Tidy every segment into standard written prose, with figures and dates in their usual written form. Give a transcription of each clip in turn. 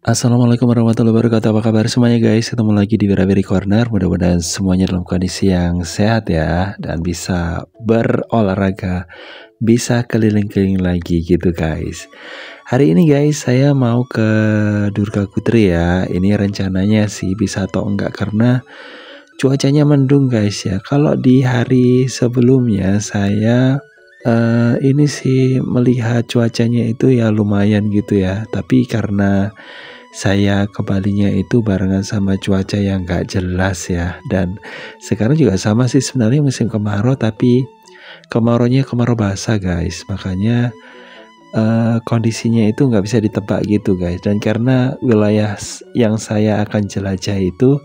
Assalamualaikum warahmatullahi wabarakatuh. Apa kabar semuanya guys? Ketemu lagi di Wirabiri Corner. Mudah-mudahan semuanya dalam kondisi yang sehat ya, dan bisa berolahraga, bisa keliling-keliling lagi gitu guys. Hari ini guys, saya mau ke Durga Putri ya. Ini rencananya sih bisa atau enggak karena cuacanya mendung guys ya. Kalau di hari sebelumnya saya ini sih melihat cuacanya itu ya lumayan gitu ya. Tapi karena saya ke Balinya itu barengan sama cuaca yang gak jelas ya. Dan sekarang juga sama sih sebenarnya musim kemarau, tapi kemaraunya kemarau basah guys. Makanya kondisinya itu nggak bisa ditebak gitu guys. Dan karena wilayah yang saya akan jelajah itu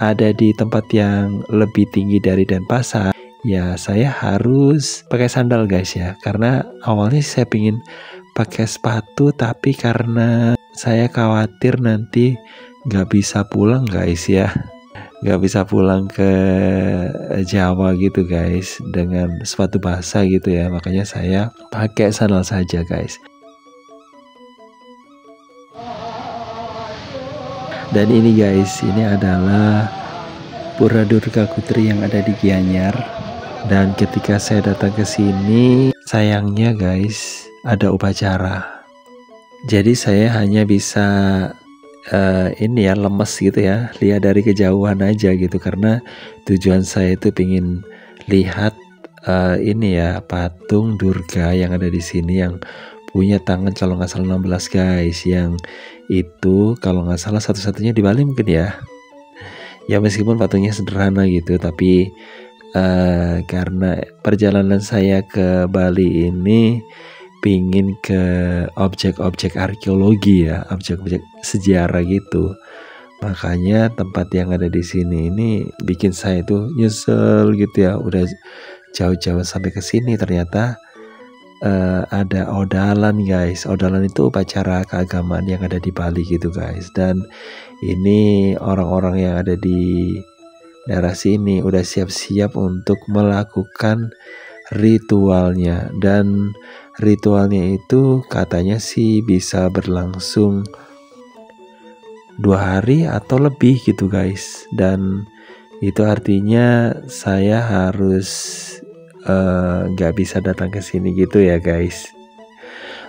ada di tempat yang lebih tinggi dari Denpasar, ya saya harus pakai sandal guys ya. Karena awalnya saya pingin pakai sepatu, tapi karena saya khawatir nanti nggak bisa pulang guys ya, nggak bisa pulang ke Jawa gitu guys dengan sepatu basah gitu ya. Makanya saya pakai sandal saja guys. Dan ini guys, ini adalah Pura Durga Putri yang ada di Gianyar. Dan ketika saya datang ke sini, sayangnya guys, ada upacara. Jadi saya hanya bisa ini ya, lemes gitu ya, lihat dari kejauhan aja gitu, karena tujuan saya itu pingin lihat ini ya, patung Durga yang ada di sini yang punya tangan kalau nggak salah 16 guys, yang itu kalau nggak salah satu-satunya di Bali mungkin ya. Ya meskipun patungnya sederhana gitu, tapi karena perjalanan saya ke Bali ini pingin ke objek-objek arkeologi ya, objek-objek sejarah gitu. Makanya tempat yang ada di sini ini bikin saya tuh nyesel gitu ya, udah jauh-jauh sampai ke sini ternyata ada odalan guys. Odalan itu upacara keagamaan yang ada di Bali gitu guys. Dan ini orang-orang yang ada di daerah sini udah siap-siap untuk melakukan ritualnya. Dan ritualnya itu katanya sih bisa berlangsung 2 hari atau lebih gitu guys. Dan itu artinya saya harus nggak bisa datang ke sini gitu ya guys.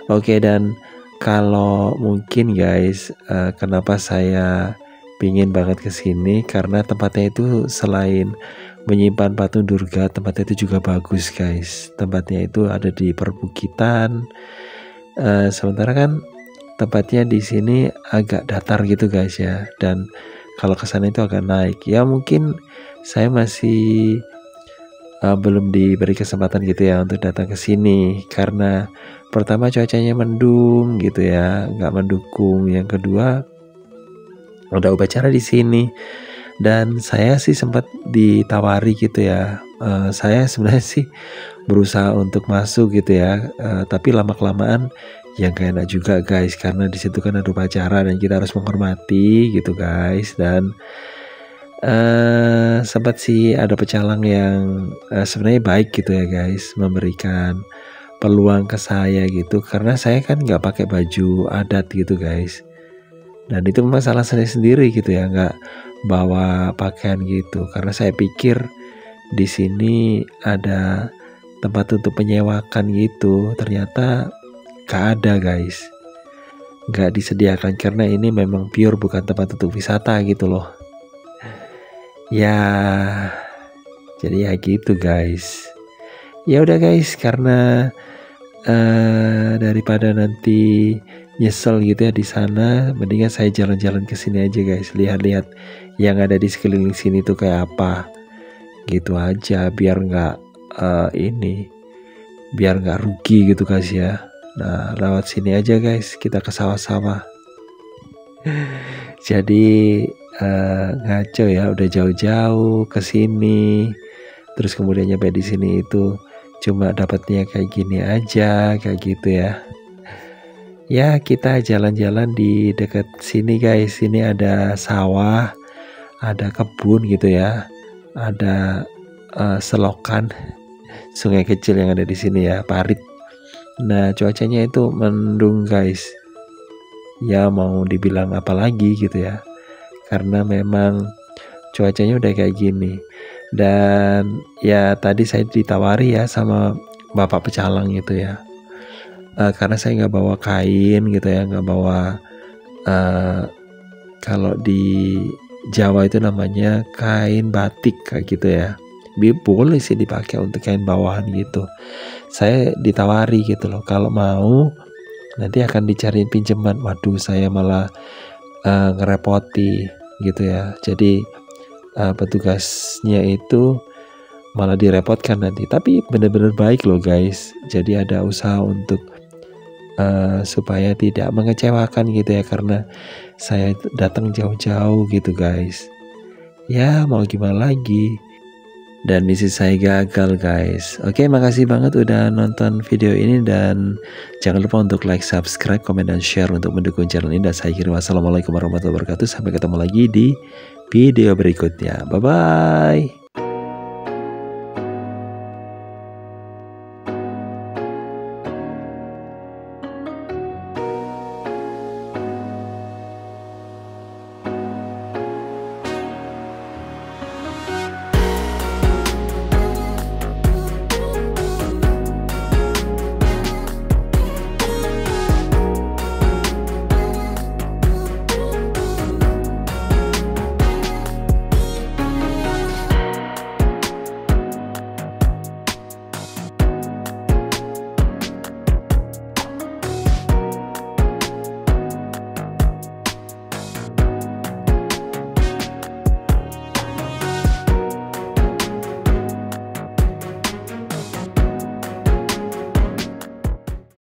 Oke, dan kalau mungkin guys, kenapa saya pingin banget ke sini karena tempatnya itu selain menyimpan patung Durga, tempatnya itu juga bagus guys. Tempatnya itu ada di perbukitan, sementara kan tempatnya di sini agak datar gitu guys ya. Dan kalau ke sana itu agak naik. Ya mungkin saya masih belum diberi kesempatan gitu ya untuk datang ke sini karena pertama cuacanya mendung gitu ya, nggak mendukung. Yang kedua ada upacara di sini dan saya sih sempat ditawari gitu ya. Saya sebenarnya sih berusaha untuk masuk gitu ya, tapi lama kelamaan yang gak enak juga guys, karena di situ kan ada upacara dan kita harus menghormati gitu guys. Dan sempat sih ada pecalang yang sebenarnya baik gitu ya guys, memberikan peluang ke saya gitu, karena saya kan nggak pakai baju adat gitu guys. Dan itu masalah saya sendiri gitu ya, nggak bawa pakaian gitu, karena saya pikir di sini ada tempat untuk menyewakan gitu. Ternyata gak ada guys, nggak disediakan karena ini memang pure bukan tempat untuk wisata gitu loh. Ya, jadi ya gitu guys. Ya udah guys, karena daripada nanti nyesel gitu ya di sana, mendingan saya jalan-jalan ke sini aja guys, lihat-lihat yang ada di sekeliling sini tuh kayak apa. Gitu aja biar nggak biar nggak rugi gitu guys ya. Nah, lewat sini aja guys, kita ke sawah-sawah. Jadi ngaco ya, udah jauh-jauh ke sini, terus kemudian nyampe di sini itu cuma dapatnya kayak gini aja, kayak gitu ya. Ya kita jalan-jalan di dekat sini guys. Ini ada sawah, ada kebun gitu ya, ada selokan sungai kecil yang ada di sini ya, parit. Nah cuacanya itu mendung guys. Ya mau dibilang apa lagi gitu ya, karena memang cuacanya udah kayak gini. Dan ya tadi saya ditawari ya sama bapak pecalang gitu ya, karena saya nggak bawa kain gitu ya, nggak bawa kalau di Jawa itu namanya kain batik kayak gitu ya. Boleh sih dipakai untuk kain bawahan gitu. Saya ditawari gitu loh, kalau mau nanti akan dicariin pinjaman. Waduh, saya malah ngerepoti gitu ya. Jadi petugasnya itu malah direpotkan nanti. Tapi bener-bener baik loh guys. Jadi ada usaha untuk supaya tidak mengecewakan gitu ya, karena saya datang jauh-jauh gitu guys. Ya mau gimana lagi, dan misi saya gagal guys. Oke, makasih banget udah nonton video ini, dan jangan lupa untuk like, subscribe, komen, dan share untuk mendukung channel ini. Dan saya kira wassalamualaikum warahmatullahi wabarakatuh. Sampai ketemu lagi di video berikutnya. Bye bye.